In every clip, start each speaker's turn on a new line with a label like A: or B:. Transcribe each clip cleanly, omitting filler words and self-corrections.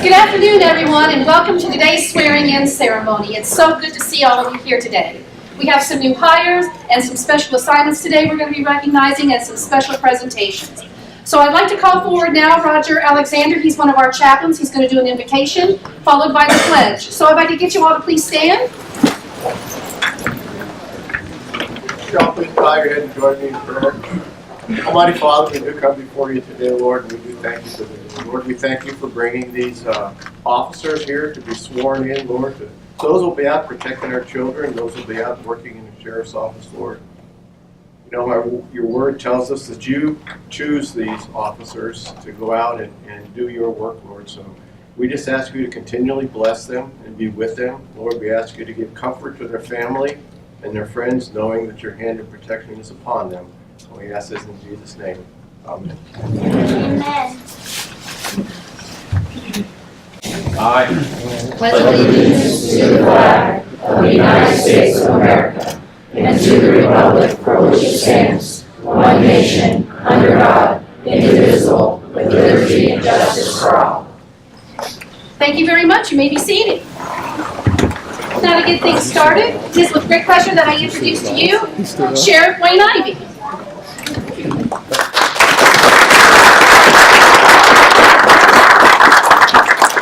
A: Good afternoon, everyone, and welcome to today's swearing-in ceremony. It's so good to see all of you here today. We have some new hires and some special assignments today we're going to be recognizing and some special presentations. So I'd like to call forward now Roger Alexander. He's one of our chaplains. He's going to do an invocation, followed by the pledge. So if I could get you all to please stand.
B: Y'all please bow your head and join me in prayer. Almighty Father, we do come before you today, Lord, and we do thank you for this. Lord, we thank you for bringing these officers here to be sworn in, Lord. Those will be out protecting our children. Those will be out working in the sheriff's office, Lord. You know, your word tells us that you choose these officers to go out and do your work, Lord. So we just ask you to continually bless them and be with them. Lord, we ask you to give comfort to their family and their friends, knowing that your hand of protection is upon them. And we ask this in Jesus' name. Amen.
C: Amen.
D: I
C: Pledge allegiance to the flag of the United States of America and to the republic for which it stands, one nation, under God, indivisible, with liberty and justice for all.
A: Thank you very much. You may be seated. Now to get things started, it is with great pleasure that I introduce to you Sheriff Wayne Ivey.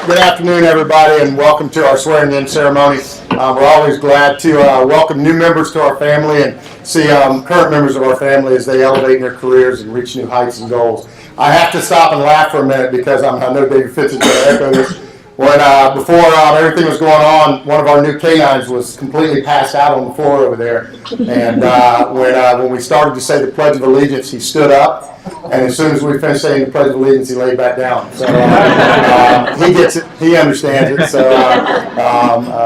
E: Good afternoon, everybody, and welcome to our swearing-in ceremony. We're always glad to welcome new members to our family and see current members of our family as they elevate in their careers and reach new heights and goals. I have to stop and laugh for a minute because I know David Fitz is going to echo this. Before everything was going on, one of our new canines was completely passed out on the floor over there. And when we started to say the Pledge of Allegiance, he stood up. And as soon as we finished saying the Pledge of Allegiance, he laid back down. So he gets it. He understands it. So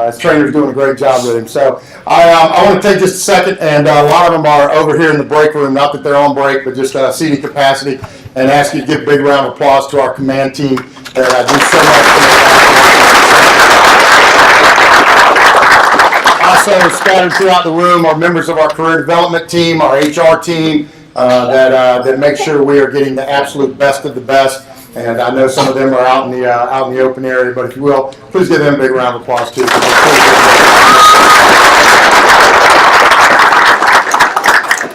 E: his trainer's doing a great job with him. So I want to take just a second, and a lot of them are over here in the break room. Not that they're on break, but just seating capacity. And ask you to give a big round of applause to our command team that do so much. Also scattered throughout the room are members of our career development team, our HR team, that make sure we are getting the absolute best of the best. And I know some of them are out in the open area, but if you will, please give them a big round of applause too.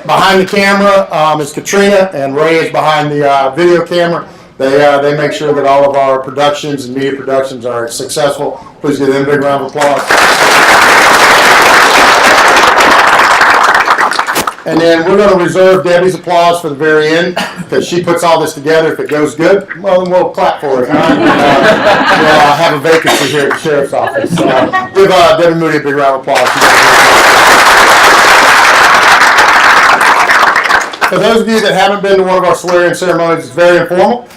E: Behind the camera is Katrina, and Ray is behind the video camera. They make sure that all of our productions and media productions are successful. Please give them a big round of applause. And then we're going to reserve Debbie's applause for the very end because she puts all this together. If it goes good, well, then we'll clap for it. Right? We'll have a vacancy here at the Sheriff's Office. Give Debbie Moody a big round of applause. For those of you that haven't been to one of our swearing ceremonies, it's very informal.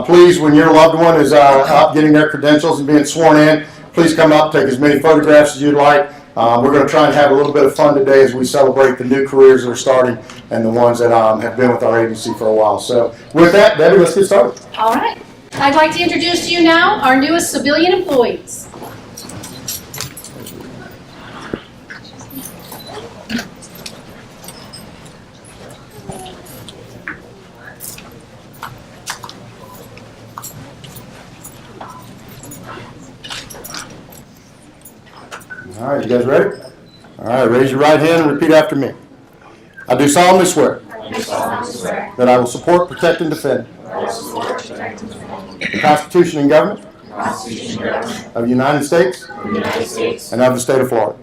E: Please, when your loved one is up getting their credentials and being sworn in, please come up, take as many photographs as you'd like. We're going to try and have a little bit of fun today as we celebrate the new careers that are starting and the ones that have been with our agency for a while. So with that, Debbie, let's get started.
A: All right. I'd like to introduce to you now our newest civilian employees.
E: All right, you guys ready? All right, raise your right hand and repeat after me. I do solemnly swear that I will support, protect, and defend the Constitution and government of the United States and of the state of Florida.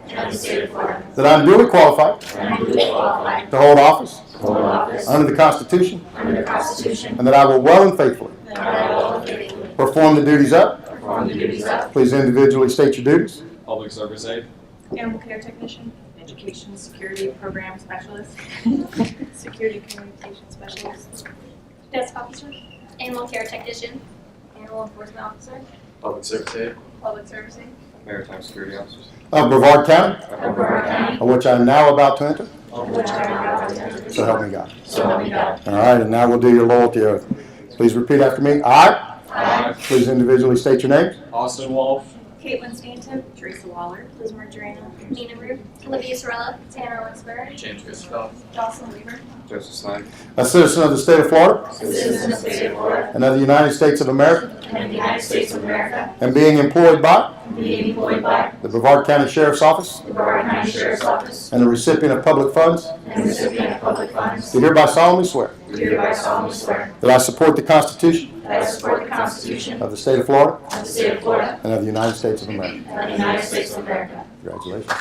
E: That I am duly qualified to hold office under the Constitution and that I will well and faithfully perform the duties of. Please individually state your duties.
D: Public Service Aide,
F: Animal Care Technician, Education Security Program Specialist, Security Communication Specialist,
C: Desk Officer, Animal Care Technician, Animal Enforcement Officer,
D: Public Service Aide,
F: Public Servicing,
D: Maritime Security Officers,
E: Of Brevard County,
C: Brevard County,
E: of which I am now about to enter.
C: which I am about to enter.
E: So help me God.
C: So help me God.
E: All right, and now we'll do your loyalty oath. Please repeat after me. I,
D: I,
E: please individually state your names.
D: Austin Wolf,
F: Caitlin Stanton. Teresa Waller. Liz Margarino. Nina Root.
G: Olivia Sorella.
F: Tanner Owensberry.
D: James Christopher.
F: Jocelyn Weaver.
D: Joseph Snyder.
E: A citizen of the state of Florida
C: Citizen of the state of Florida
E: and of the United States of America,
C: and of the United States of America,
E: and being employed by
C: being employed by
E: the Brevard County Sheriff's Office
C: the Brevard County Sheriff's Office
E: and the recipient of public funds,
C: and recipient of public funds,
E: do hereby solemnly swear
C: do hereby solemnly swear
E: that I support the Constitution
C: that I support the Constitution
E: of the state of Florida
C: of the state of Florida
E: and of the United States of America.
C: and of the United States of America.
E: Congratulations.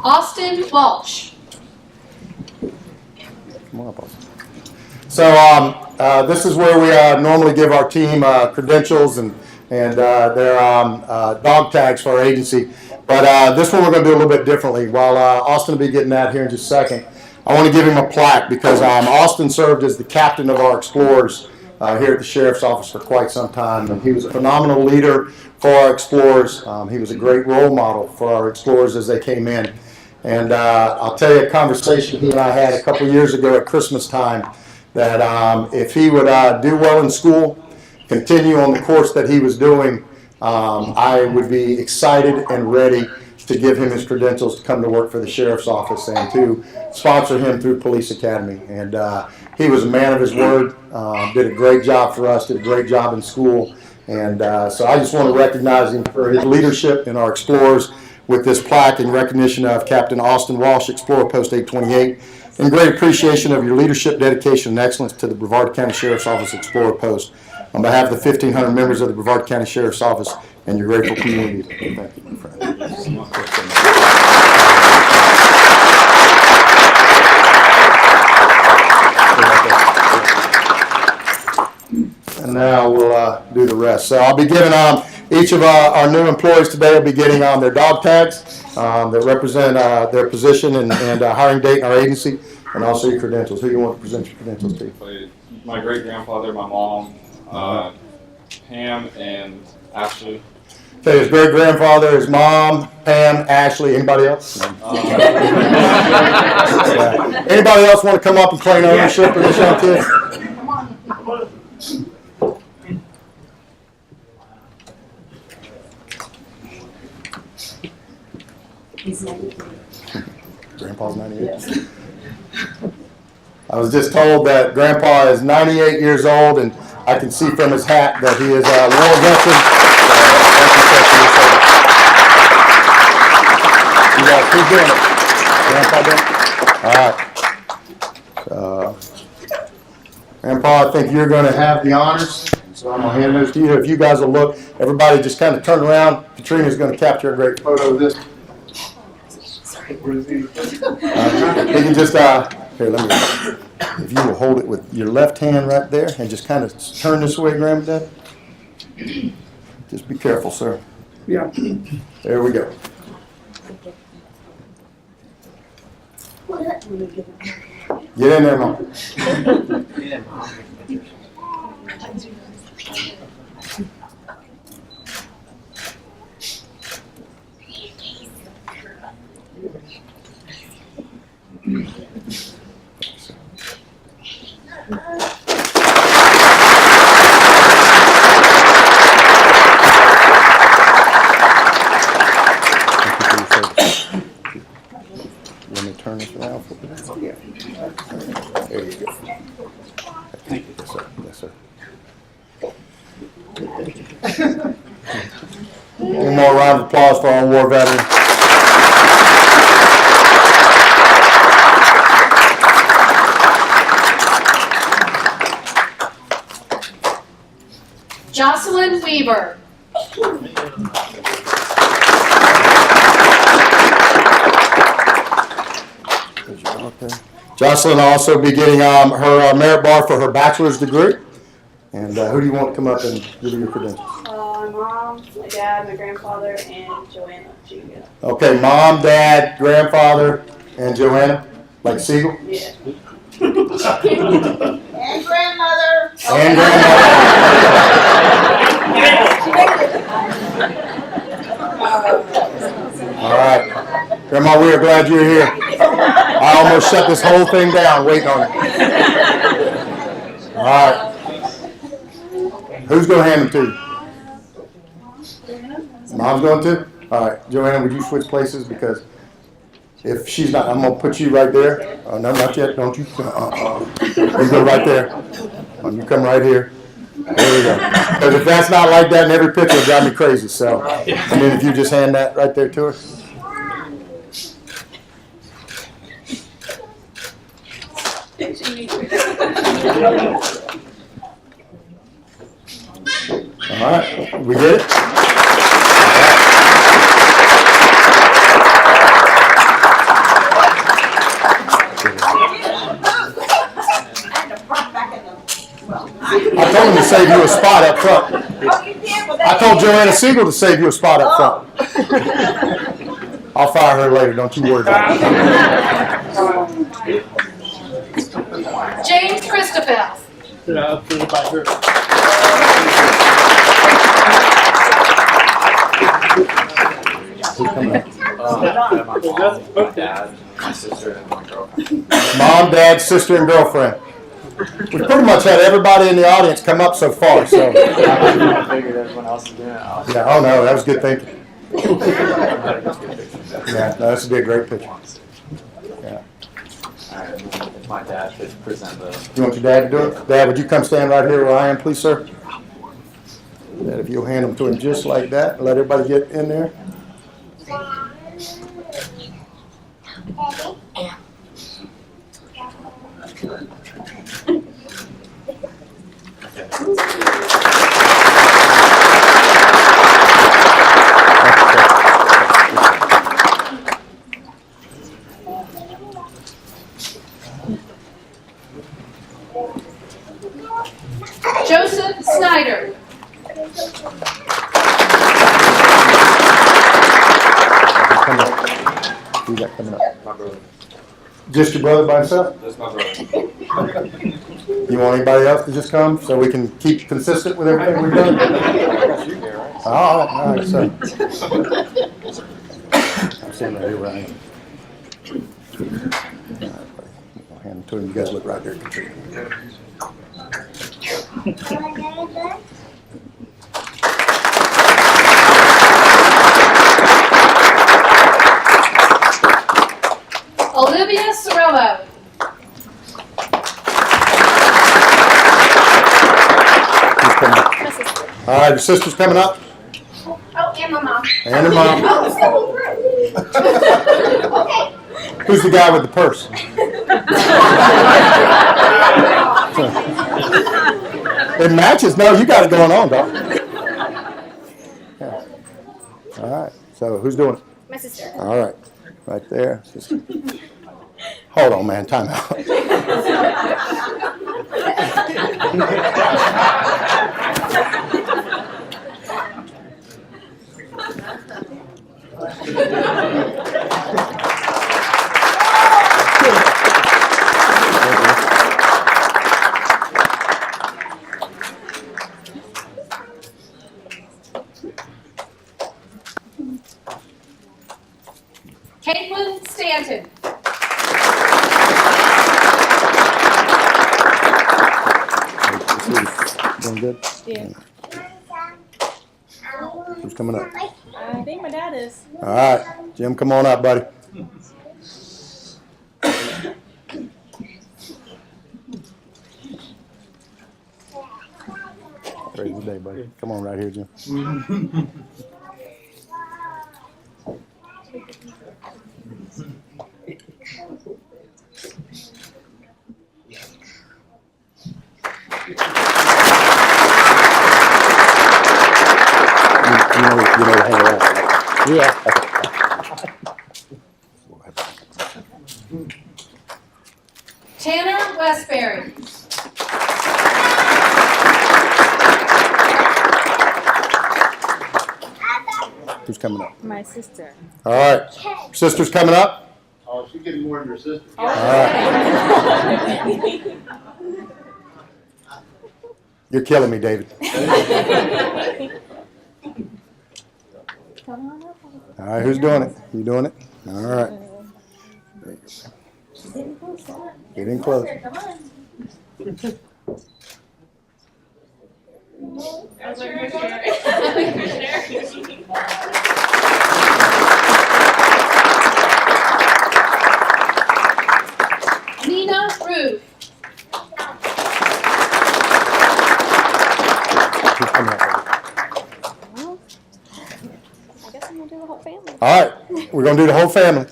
A: Austin Walsh.
E: Come on up, Austin. So this is where we normally give our team credentials and their dog tags for our agency. But this one we're going to do a little bit differently. While Austin will be getting that here in just a second, I want to give him a plaque because Austin served as the captain of our Explorers here at the Sheriff's Office for quite some time. And he was a phenomenal leader for our Explorers. He was a great role model for our Explorers as they came in. And I'll tell you a conversation he and I had a couple years ago at Christmas time that if he would do well in school, continue on the course that he was doing, I would be excited and ready to give him his credentials to come to work for the Sheriff's Office and to sponsor him through Police Academy. And he was a man of his word, did a great job for us, did a great job in school. And so I just want to recognize him for his leadership in our Explorers with this plaque in recognition of Captain Austin Walsh, Explorer Post 828, in great appreciation of your leadership, dedication, and excellence to the Brevard County Sheriff's Office Explorer Post. On behalf of the 1,500 members of the Brevard County Sheriff's Office and your grateful community, thank you, my friend. And now we'll do the rest. So I'll be giving each of our new employees today will be getting their dog tags that represent their position and hiring date in our agency, and also your credentials. Who you want to present your credentials to?
D: My great grandfather, my mom, Pam, and Ashley.
E: Okay, his great grandfather, his mom, Pam, Ashley. Anybody else? No. Yeah. Anybody else want to come up and claim ownership of this young kid? Grandpa's 98. I was just told that Grandpa is 98 years old, and I can see from his hat that he is a war veteran. You guys keep doing it. Grandpa doing it? All right. Grandpa, I think you're going to have the honors. So I'm going to hand those to you. If you guys will look, everybody just kind of turn around. Katrina's going to capture a great photo of this. You can just, here, let me, if you will hold it with your left hand right there and just kind of turn this way, Granddad. Just be careful, sir.
H: Yeah.
E: There we go. Get in there, Mom. Let me turn this around for you. There you go. Thank you. Yes, sir. Yes, sir. One more round of applause for our war veteran.
A: Jocelyn Weaver.
E: Jocelyn will also be getting her merit bar for her bachelor's degree. And who do you want to come up and give you your credentials?
I: I'm
G: mom, my dad, my grandfather, and Joanna. Julia.
E: Okay, mom, dad, grandfather, and Joanna, like Siegel?
G: Yeah.
C: And grandmother.
E: And All right. Grandma, we are glad you're here. I almost shut this whole thing down waiting on it. All right. Who's going to hand them to you? Mom's going to? All right. Joanna, would you switch places? Because if she's not, I'm going to put you right there. Oh, no, not yet. Don't you? You go right there. You come right here. There we go. Because if that's not like that in every picture, it'll drive me crazy. So, and then if you just hand that right there to her. All right, we get it? I told him to save you a spot up front. I told Joanna Siegel to save you a spot up front. I'll fire her later, don't you worry about it.
A: James Christophel.
E: Who's coming up?
D: My dad, my sister, and my girlfriend.
E: Mom, dad, sister, and girlfriend. We pretty much had everybody in the audience come up so far, so.
D: I figured everyone else is doing it.
E: Yeah, oh no, that was good thinking. Yeah, no, this would be a great picture. Yeah.
D: Alright, if my dad could present the.
E: You want your dad to do it? Dad, would you come stand right here where I am, please, sir? Dad, if you'll hand them to him just like that, and let everybody get in there.
A: Joseph Snyder.
E: Come up. Who's that coming up?
D: My brother.
E: Just your brother by himself?
D: That's my brother.
E: You want anybody else to just come so we can keep consistent with everything we've done? All right, so. I'm sitting right here where I am. All right, I'll hand them to him. You guys look right there.
A: Olivia Sorello.
E: Who's coming up? All right, your sister's coming up.
F: Oh, and my mom.
E: And her mom.
F: Oh, it's the whole group. Okay.
E: Who's the guy with the purse? It matches. No, you got it going on, dog. Yeah. All right. So who's doing it?
F: My sister.
E: All right. Right there. Just... Hold on, man. Time out.
A: Caitlin Stanton.
E: Doing good?
G: Yeah.
E: Who's coming up?
G: I think my dad is.
E: All right. Jim, come on up, buddy. Crazy day, buddy. Come on right here, Jim. You know to hang around, right? Yeah.
A: Tanner Westbury.
E: Who's coming up?
C: My sister.
E: All right. Sister's coming up?
B: Oh, she's getting more than her sister.
E: All right. You're killing me, David. All right, who's doing it? You doing it? All right. Get in close.
A: Nina Ruth.
E: Who's coming up?
C: I guess I'm gonna do the whole family.
E: All right, we're gonna do the whole family.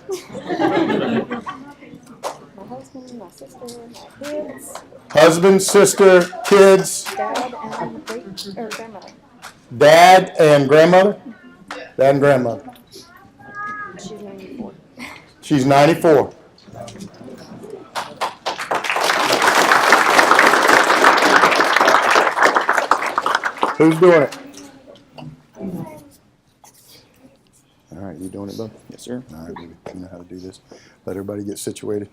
C: My husband, my sister, my kids,
E: Husband, sister, kids,
C: dad, and grandmother.
E: dad and grandmother? Dad and grandmother.
C: She's 94.
E: She's 94. Who's doing it? All right, you doing it, bud?
D: Yes, sir.
E: All right, baby. You know how to do this. Let everybody get situated.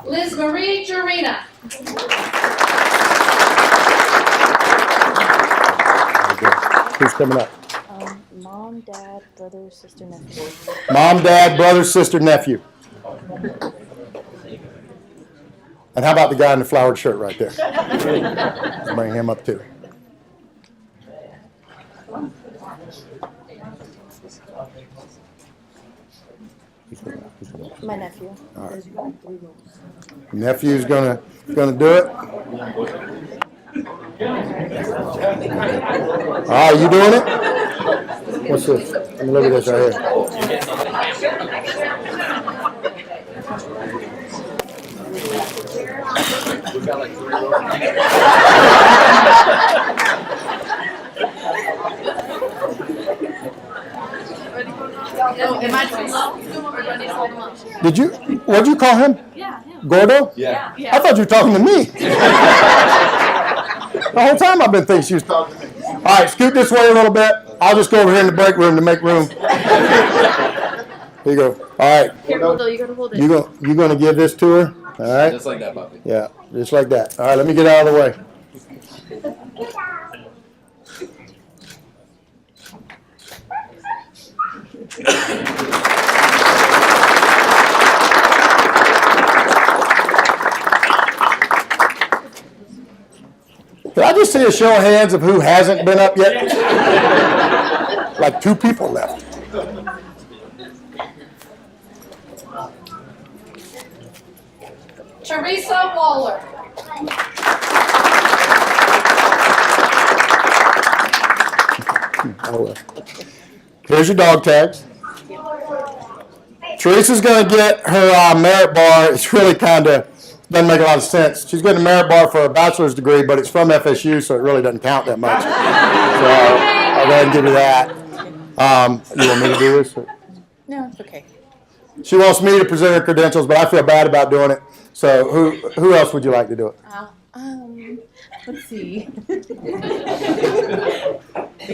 A: Liz Marie Jurina.
E: Who's coming up?
C: Mom, dad, brother, sister, nephew.
E: Mom, dad, brother, sister, nephew. And how about the guy in the flowered shirt right there? Let's bring him up too.
C: My nephew.
E: All right. Nephew's gonna do it. All right, you doing it? What's this? Let me look at this right here.
A: Am I too low? Or do I need to hold him up?
E: Did you? What'd you call him?
A: Yeah, him.
E: Gordo?
D: Yeah.
E: I thought you were talking to me. The whole time I've been thinking she was talking to me. All right, scoot this way a little bit. I'll just go over here in the break room to make room. Here you go. All right.
C: Here, Waldo, you gotta hold it.
E: You gonna give this to her? All right.
D: Just like that, puppy.
E: Yeah, just like that. All right, let me get out of the way. Did I just see a show of hands of who hasn't been up yet? Like 2 people left.
A: Teresa Waller.
E: Oh, well. Here's your dog tags. Teresa's going to get her merit bar. It's really kind of doesn't make a lot of sense. She's getting a merit bar for a bachelor's degree, but it's from FSU, so it really doesn't count that much. So I'll go ahead and give you that. You want me to do this?
C: No, it's okay.
E: She wants me to present her credentials, but I feel bad about doing it. So who else would you like to do it?
C: Let's see. Big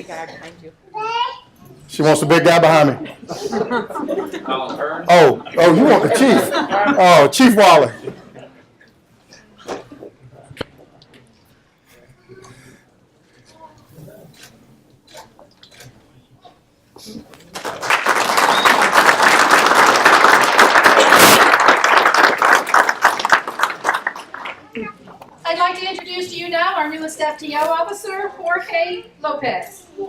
C: guy behind you.
E: She wants the big guy behind me.
D: Alan Hearn.
E: Oh, you want the chief? Oh, Chief Waller.
A: I'd like to introduce to you now our newest FTO officer, Jorge Lopez.
E: We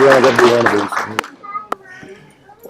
E: only got to do one of these.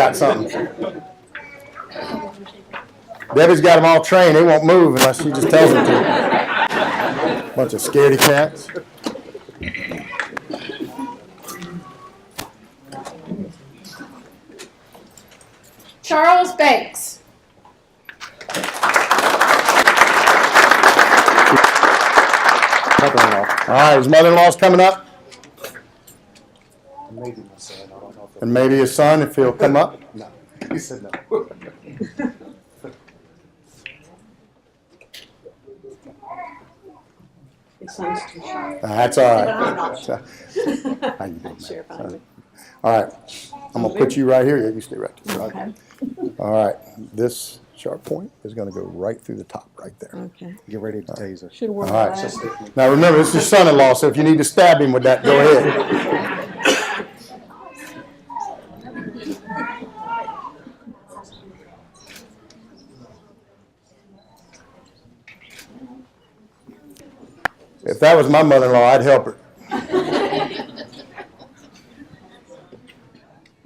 E: got something. Debbie's got them all trained. They won't move unless she just tells them to. Bunch of scaredy cats.
A: Charles Banks.
E: All right, his mother-in-law's coming up.
H: Maybe my son, I don't know if
E: And maybe his son, if he'll come up.
H: No, he said no.
C: His son's too shy.
E: That's all right.
C: But I'm not
E: How you doing, man?
C: Sure, fine.
E: All right, I'm gonna put you right here. Yeah, you stay right there.
C: Okay.
E: All right, this sharp point is gonna go right through the top, right there.
C: Okay.
H: Get ready to taser.
C: Should work.
E: All right. Now remember, this is your son-in-law, so if you need to stab him with that, go ahead. If that was my mother-in-law, I'd help her.
C: I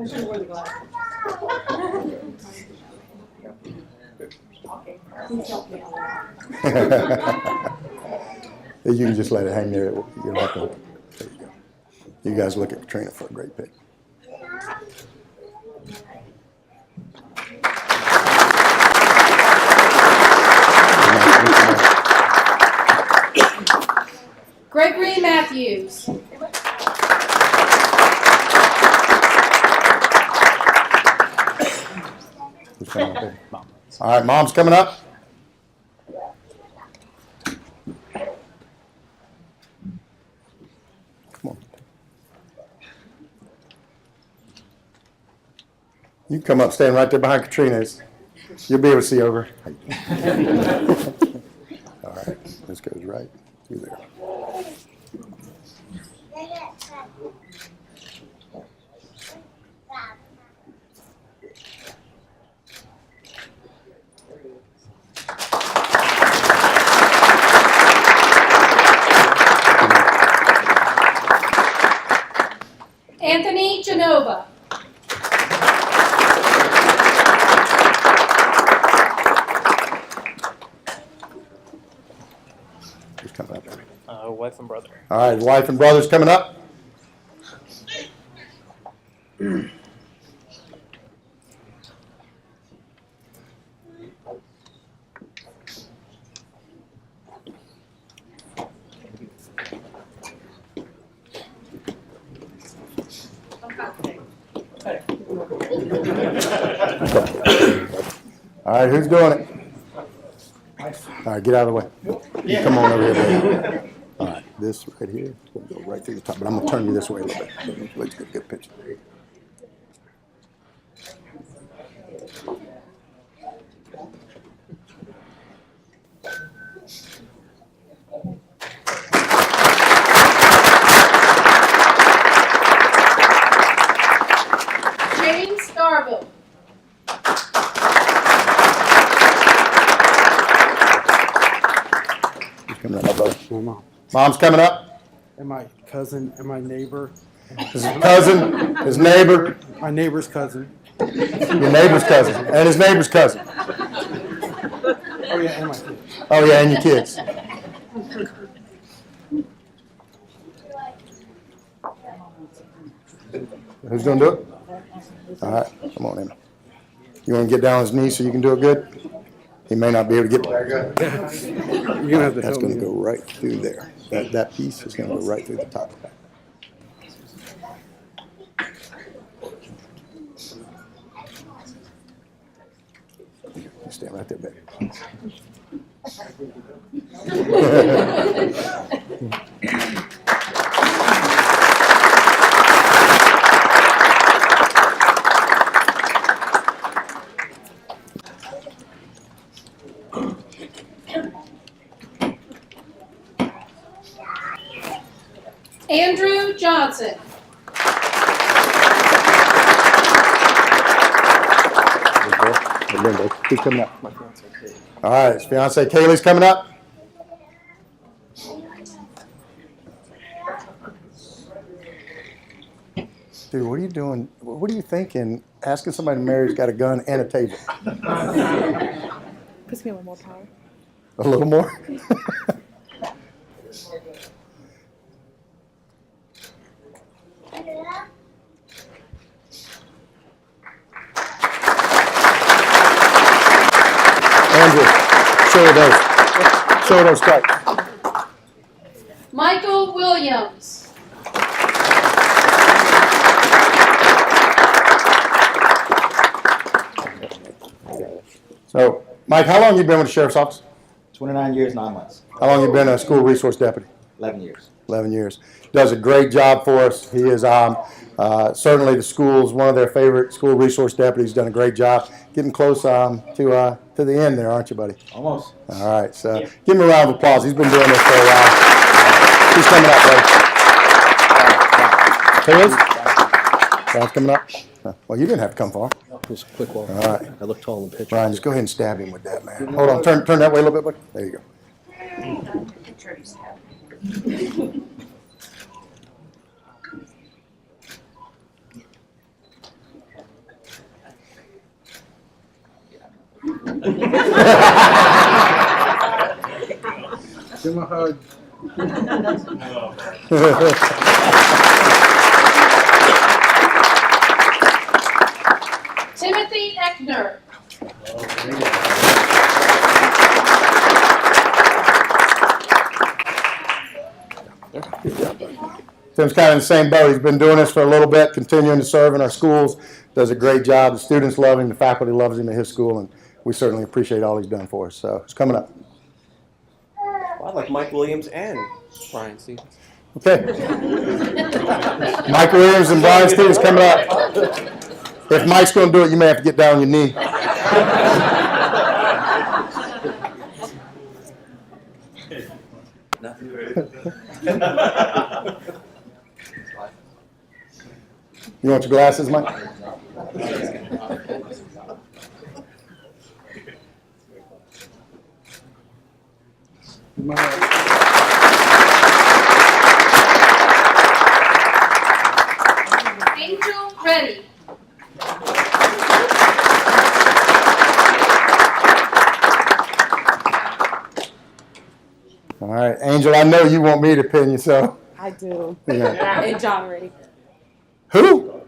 C: should wear the glasses. Please help me out.
E: You can just let it hang there. You don't have to. There you go. You guys look at Katrina for a great pic.
A: Gregory Matthews.
E: Who's coming up there? Mom. All right, Mom's coming up. Come on. You come up, stand right there behind Katrina's. You'll be able to see over. All right, this goes right through there.
A: Anthony Genova.
E: Who's coming up there?
H: Wife and brother.
E: All right, wife and brother's coming up. All right, who's doing it? All right, get out of the way. You come on over here, baby. All right, this right here will go right through the top, but I'm gonna turn you this way a little bit. Let's get a good picture.
A: James Starville.
E: Who's coming up, brother?
H: My mom.
E: Mom's coming up.
H: And my cousin and my neighbor.
E: His cousin, his neighbor,
H: My neighbor's cousin.
E: your neighbor's cousin, and his neighbor's cousin.
H: Oh yeah, and my kid.
E: Oh yeah, and your kids. Who's gonna do it? All right, come on in. You wanna get down on his knees so you can do it good? He may not be able to get there.
H: You're gonna have to
E: That's
H: help
E: gonna
H: me.
E: go right through there. That piece is gonna go right through the top of that. You stand right there, baby.
A: Andrew Johnson.
E: Linda, who's coming up? All right, his fiance Kaylee's coming up. Dude, what are you doing? What are you thinking? Asking somebody to marry who's got a gun and a table.
G: Puts me a little more power.
E: A little more? Andrew, show her those. Show her those stripes.
A: Michael Williams.
E: So, Mike, how long you been with the sheriff's office?
I: 29 years, 9 months.
E: How long you been a school resource deputy?
I: 11 years.
E: 11 years. Does a great job for us. He is certainly the school's one of their favorite school resource deputies. Done a great job. Getting close to the end there, aren't you, buddy?
I: Almost.
E: All right. So give him a round of applause. He's been doing this for a while. He's coming up, buddy. Who is? Brian's coming up. Well, you didn't have to come far.
H: It was a quick walk.
E: All right.
H: I look tall in the picture.
E: Brian, just go ahead and stab him with that, man. Hold on. Turn that way a little bit, buddy. There you go.
H: Give him a hug.
A: Timothy Eckner.
E: Tim's kind of in the same boat. He's been doing this for a little bit, continuing to serve in our schools. Does a great job. The students love him. The faculty loves him at his school, and we certainly appreciate all he's done for us. So it's coming up.
J: Well, I like Mike Williams and Brian Stevens.
E: Okay. Mike Williams and Brian Stevens coming up. If Mike's going to do it, you may have to get down on your knee. You want your glasses, Mike?
H: Give him a hug.
A: Angel Reddy.
E: All right, Angel, I know you want me to pin you, so.
G: I do.
E: Yeah.
G: And John Reddy.
E: Who?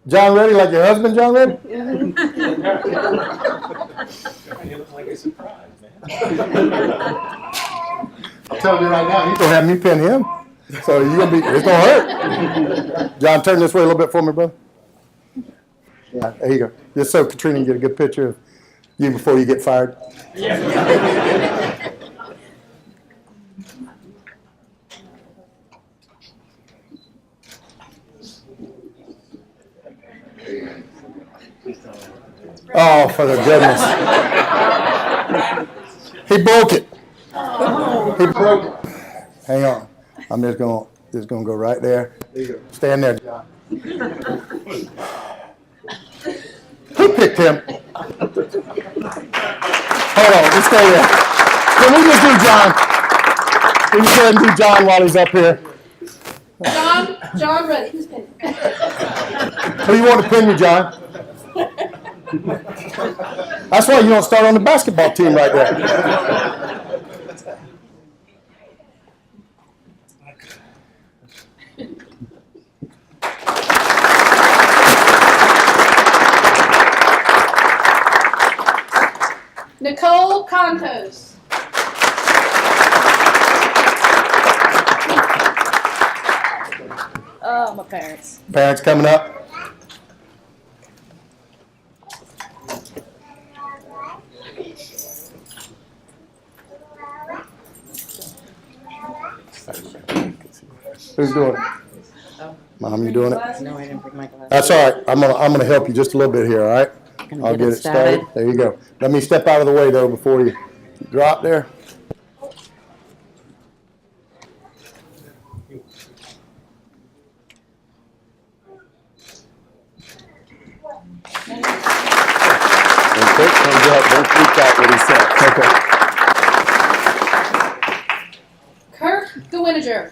E: John Reddy, like your husband, John Reddy?
J: You look like a surprise, man.
E: I'm telling you right now, he's gonna have me pin him. So it's gonna hurt. John, turn this way a little bit for me, brother. Yeah, there you go. Just so Katrina can get a good picture of you before you get fired. Oh, for the goodness. He broke it. He broke it. Hang on. I'm just gonna go right there. There you go. Stand there, John. Who picked him? Hold on, just stay there. Can we just do John? We can go ahead and do John while he's up here.
A: John Reddy. Who's pinning?
E: Who you want to pin me, John? That's why you don't start on the basketball team right there.
A: Nicole Contos.
G: Oh, my parents.
E: Parents coming up. Who's doing it? Mom, you doing it?
C: No, I didn't bring my glasses.
E: That's all right. I'm gonna help you just a little bit here, all right?
C: Gonna
E: I'll
C: get it started.
E: There you go. Let me step out of the way though before you drop there.
I: When Kurt comes up, don't freak out what he said.
E: Okay.
A: Kirk Gewiniger.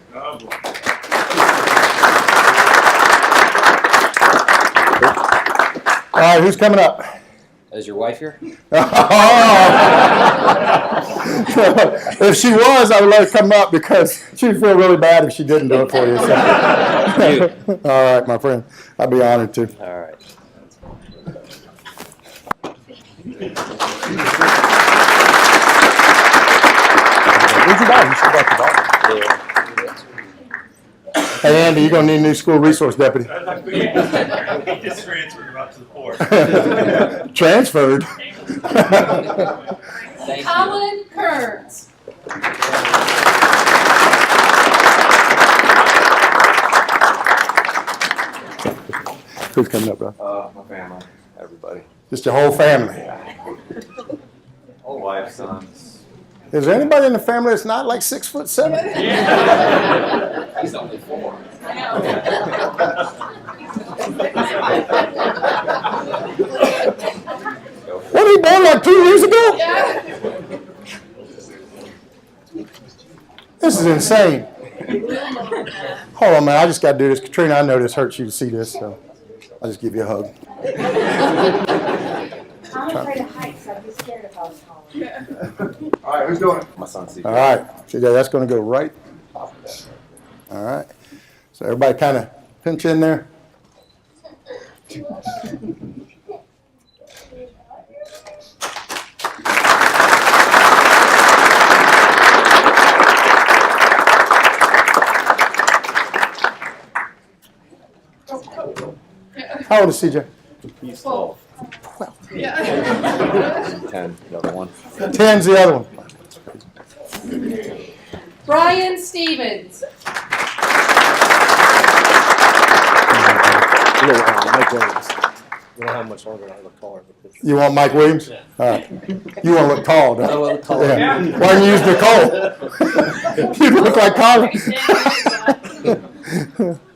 E: right, who's coming up?
J: Is your wife here?
E: If she was, I would let her come up because she'd feel really bad if she didn't do it for you. So. All right, my friend. I'd be honored to.
J: All right.
E: Where'd you go? You should got the dog. Hey, Andy, you're going to need a new school resource deputy.
K: He just transferred him up to the port.
E: Transferred.
A: Colin Kearns.
E: Who's coming up, bro?
D: My family, everybody.
E: Just your whole family.
D: Whole wife, sons.
E: Is there anybody in the family that's not like 6'7"?
D: He's only 4.
E: Wasn't he born like 2 years ago? This is insane. Hold on, man. I just got to do this. Katrina, I know this hurts you to see this, so I'll just give you a hug.
F: I'm afraid of heights, so I'd be scared if I was taller.
B: All right, who's doing it?
D: My son, CJ.
E: All right. CJ, that's going to go right. All right. So everybody kind of pinch in there. How old is CJ?
D: He's 12. 10, the other one.
E: 10's the other one.
A: Brian Stevens.
H: Mike Williams. You don't have much longer. I look taller.
E: You want Mike Williams?
H: Yeah.
E: All right. You want to look tall, don't
J: I
E: you?
J: want to look taller.
E: Yeah. Why don't you use Nicole? You look like Colin.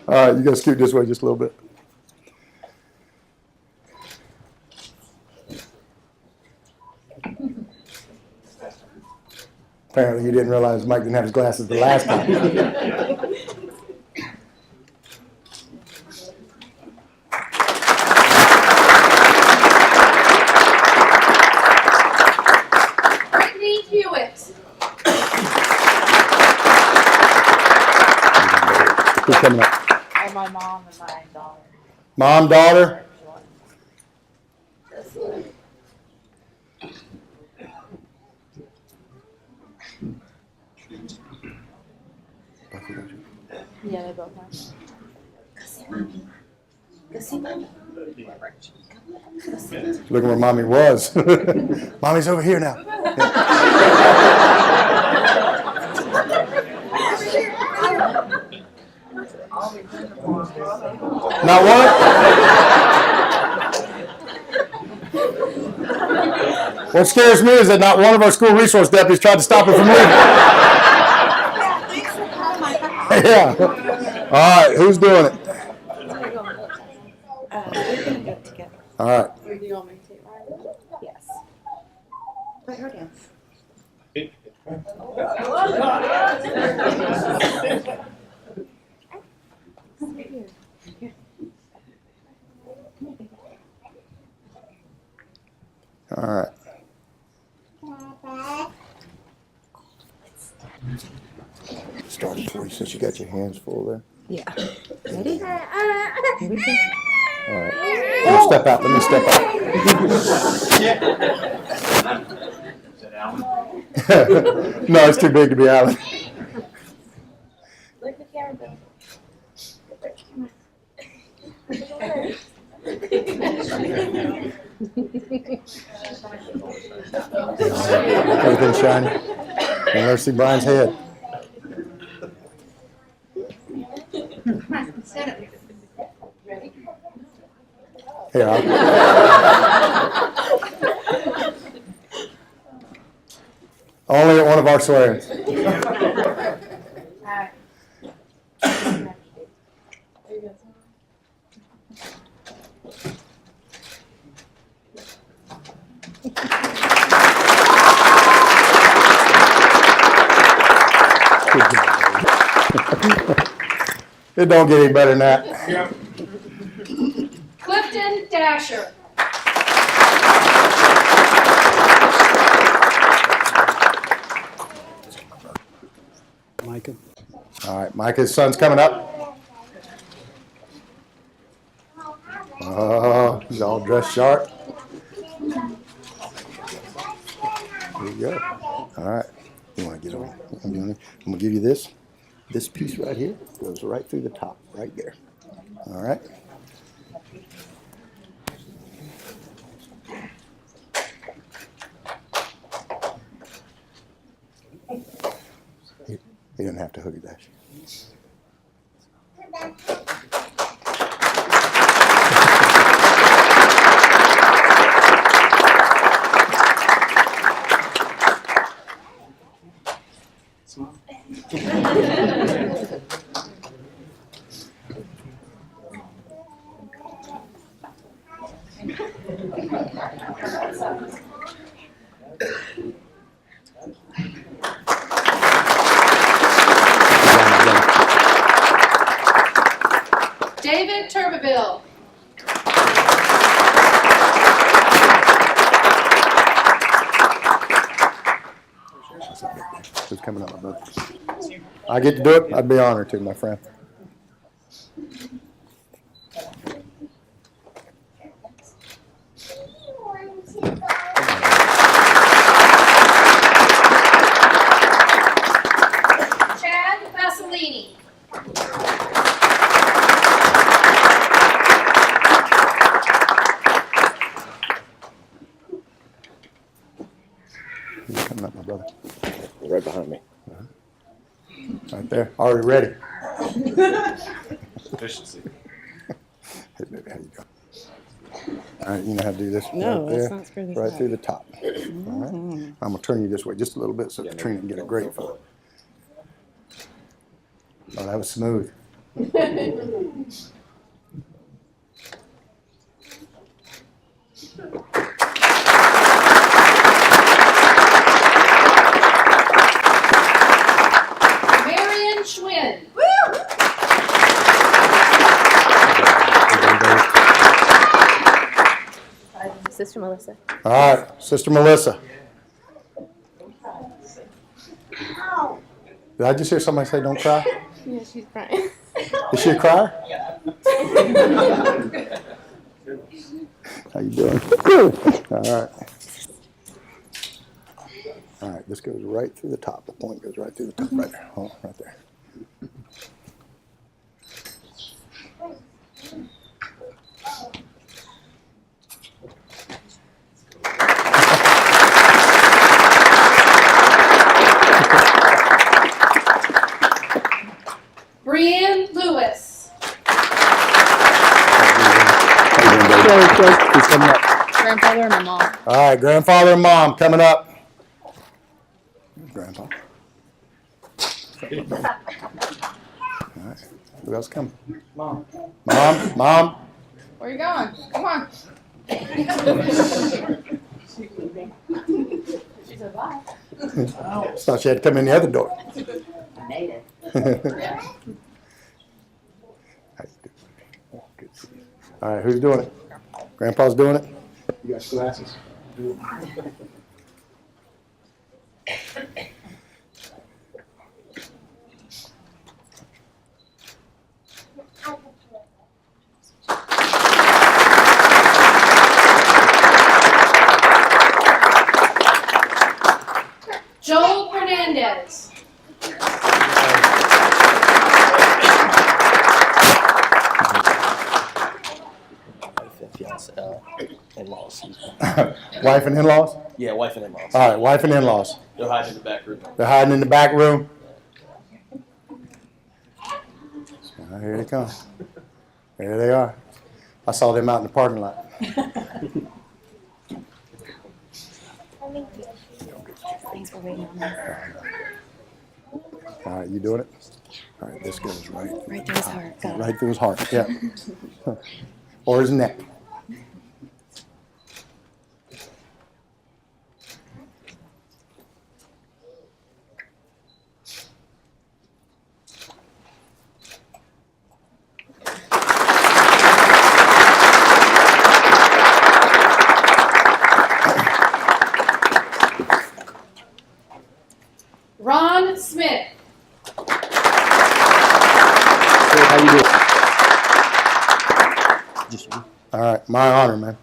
E: All right, you got to scoot this way just a little bit. Apparently, you didn't realize Mike didn't have his glasses the last time.
A: Brittany Hewitt.
E: Who's coming up?
G: And my mom and my daughter.
E: Mom, daughter.
G: Yeah, they both have.
E: Look at where mommy was. Mommy's over here now. Not what? What scares me is that not one of our school resource deputies tried to stop it from leaving. Yeah. All right, who's doing it?
F: We're gonna go together.
E: All right.
G: Or do you want me to take mine?
F: Yes. Let her dance.
E: All right. Starting for you since you got your hands full there.
F: Yeah. Ready? Here we go.
E: All right. Let me step out. Let me step out. No, it's too big to be Alan.
F: Look at the camera, Bill.
E: Everything's shiny. You'll never see Brian's head. Here, only at one of our swearings. It don't get any better than that.
A: Clifton Dasher.
E: right, Micah's son's coming up. Oh, he's all dressed sharp. There you go. All right. You want to get on? I'm going to give you this. This piece right here goes right through the top, right there. All right. You don't have to hook it, Dash.
A: David Turbeville.
E: Who's coming up, my brother? I get to do it. I'd be honored to, my friend.
A: Chad Vasilini.
E: Who's coming up, my brother?
I: Right behind me.
E: Right there. Already ready.
D: Efficiency.
E: Hey, baby, how you go? All right, you know how to do this
C: No,
E: right there,
C: let's not screw this
E: right
C: up.
E: through the top. All right. I'm gonna turn you this way just a little bit so Katrina can get a great photo. Oh, that was smooth.
A: Marion Schwinn.
G: Sister Melissa.
E: All right, Sister Melissa. Did I just hear somebody say don't cry?
G: Yeah, she's crying.
E: Is she a crier? How you doing? All right. All right, this goes right through the top. The point goes right through the top, right there. Oh, right there.
A: Brian Lewis.
E: Who's coming up?
G: Grandfather and my mom.
E: All right, grandfather and mom coming up. Grandpa. All right, who else coming? Mom. Mom.
G: Where you going? Come on. She said bye.
E: Thought she had to come in the other door.
C: I made it.
E: How you doing? Good to see you. All right, who's doing it? Grandpa's doing it? You got glasses?
A: Joel Hernandez.
J: In-laws.
E: Wife and in-laws?
J: Yeah, wife and in-laws.
E: All right, wife and in-laws.
J: They're hiding in the back room.
E: They're hiding in the back room. Here they come. There they are. I saw them out in the parking lot.
F: Thanks for waiting on us.
E: All right, you doing it? All right, this goes right
F: Right through his heart. Got it.
E: right through his heart. Yeah. Or his neck.
A: Ron Smith.
E: My honor, man.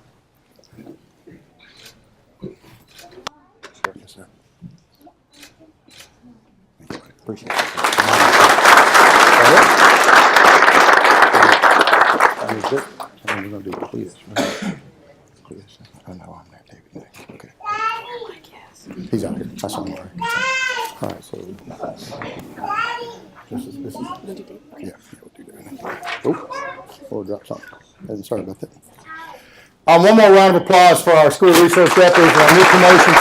E: Yes, sir. Appreciate it. And we're going to do Cletus, right? Cletus. Oh, no, I'm there, David. Next. Okay. He's out here. I saw him already. All right, so this is yeah, we'll do that. Oh, we'll drop something. Sorry about that. One more round of applause for our school resource deputies and our new promotions.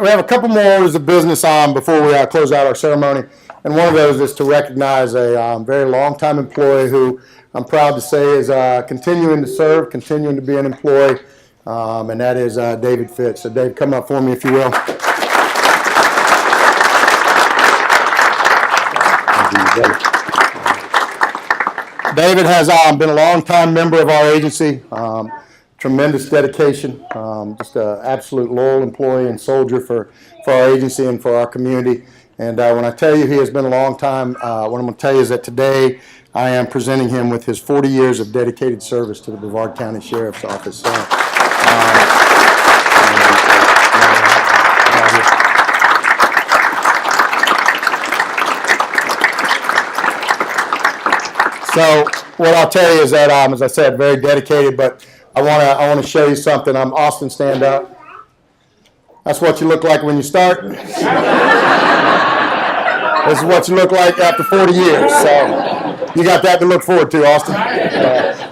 E: We have a couple more orders of business on before we close out our ceremony, and one of those is to recognize a very long-time employee who I'm proud to say is continuing to serve, continuing to be an employee, and that is David Fitz. So Dave, come up for me if you will. David has been a long-time member of our agency. Tremendous dedication, just an absolute loyal employee and soldier for our agency and for our community. And when I tell you he has been a long time, what I'm going to tell you is that today I am presenting him with his 40 years of dedicated service to the Brevard County Sheriff's Office. So what I'll tell you is that, as I said, very dedicated, but I want to show you something. Austin, stand up. That's what you look like when you start. This is what you look like after 40 years. So you got that to look forward to, Austin.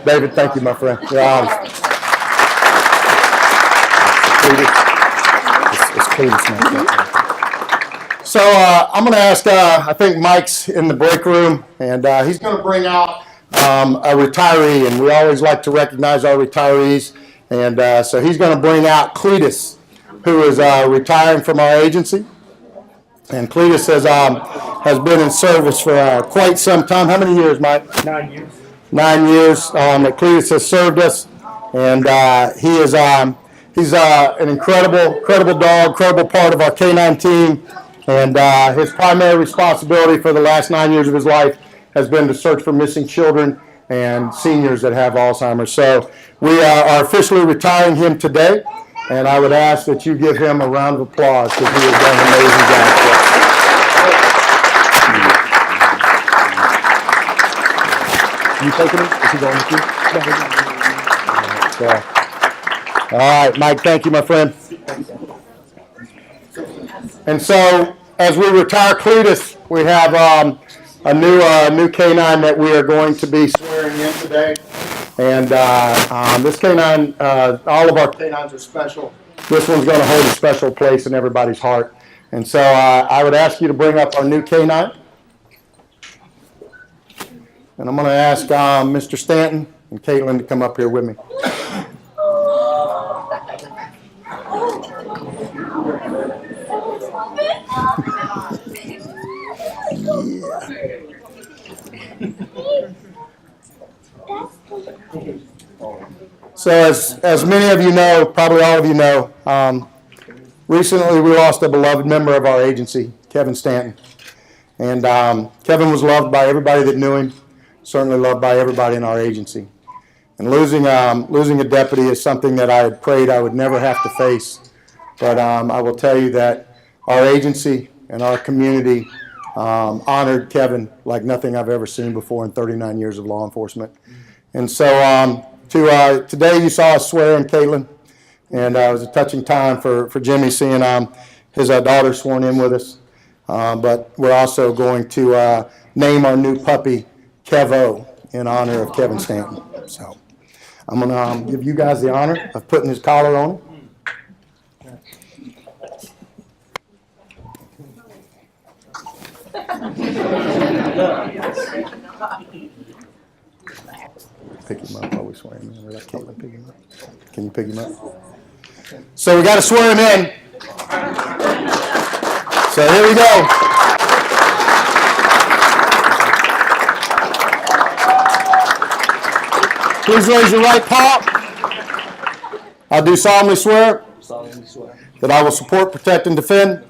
E: David, thank you, my friend. You're honest. It's Cletus. So I'm going to ask, I think Mike's in the break room, and he's going to bring out a retiree, and we always like to recognize our retirees. And so he's going to bring out Cletus, who is retiring from our agency. And Cletus has been in service for quite some time. How many years, Mike?
K: 9 years.
E: 9 years that Cletus has served us, and he's an incredible dog, incredible part of our K-9 team. And his primary responsibility for the last 9 years of his life has been to search for missing children and seniors that have Alzheimer's. So we are officially retiring him today, and I would ask that you give him a round of applause because he has done an amazing job for us. You taking him? Is he going with you? All right, Mike, thank you, my friend. And so, as we retire Cletus, we have a new K-9 that we are going to be swearing in today. And this K-9, all of our K-9s are special. This one's going to hold a special place in everybody's heart. And so I would ask you to bring up our new K-9. And I'm going to ask Mr. Stanton and Caitlin to come up here with me. So as many of you know, probably all of you know, recently we lost a beloved member of our agency, Kevin Stanton. And Kevin was loved by everybody that knew him, certainly loved by everybody in our agency. And losing a deputy is something that I had prayed I would never have to face. But I will tell you that our agency and our community honored Kevin like nothing I've ever seen before in 39 years of law enforcement. And so today you saw us swear in Caitlin, and it was a touching time for Jimmy seeing his daughter sworn in with us. But we're also going to name our new puppy Kevo in honor of Kevin Stanton. So I'm going to give you guys the honor of putting his collar on him. Pick him up while we swear him in. Or let Caitlin pick him up. Can you pick him up? So we got to swear him in. So here we go. Please raise your right paw. I do solemnly swear that I will support, protect, and defend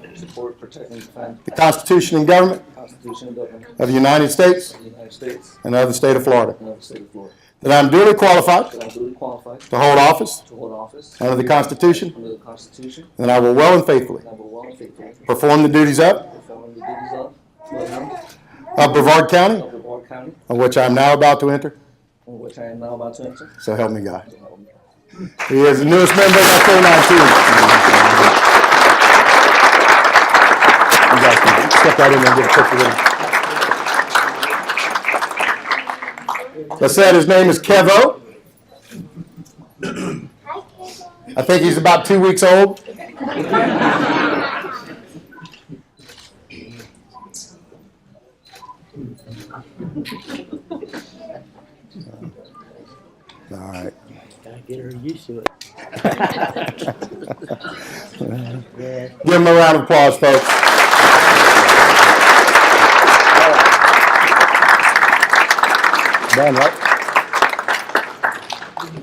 E: the Constitution and government
H: Constitution and government
E: of the United States
H: of the United States
E: and of the state of Florida,
H: and of the state of Florida.
E: that I am duly qualified
H: That I am duly qualified
E: to hold office
H: to hold office
E: under the Constitution,
H: under the Constitution,
E: and I will well and faithfully
H: and I will well and faithfully
E: perform the duties of
H: perform the duties
E: of Brevard County,
H: of Brevard County,
E: on which I am now about to enter.
H: in which I am now about to enter.
E: So help me God. He is the newest member of our K-9 team. You guys can step right in there and get a picture with him. I said his name is Kevo. I think he's about 2 weeks old. All right.
I: Gotta get her used to it.
E: Give him a round of applause, folks. Done, right?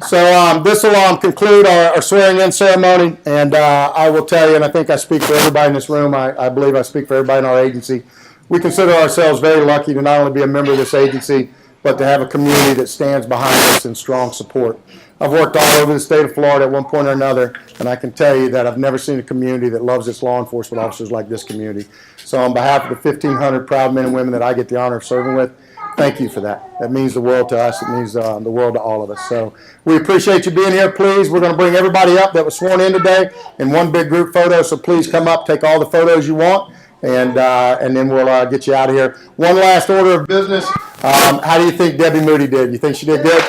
E: So this will conclude our swearing-in ceremony, and I will tell you, and I think I speak for everybody in this room, I believe I speak for everybody in our agency, we consider ourselves very lucky to not only be a member of this agency, but to have a community that stands behind us in strong support. I've worked all over the state of Florida at one point or another, and I can tell you that I've never seen a community that loves its law enforcement officers like this community. So on behalf of the 1,500 proud men and women that I get the honor of serving with, thank you for that. That means the world to us. It means the world to all of us. So we appreciate you being here. Please, we're going to bring everybody up that was sworn in today in one big group photo. So please come up, take all the photos you want, and then we'll get you out of here. One last order of business. How do you think Debbie Moody did? You think she did good?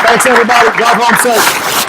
E: Thanks, everybody. Drive home safe.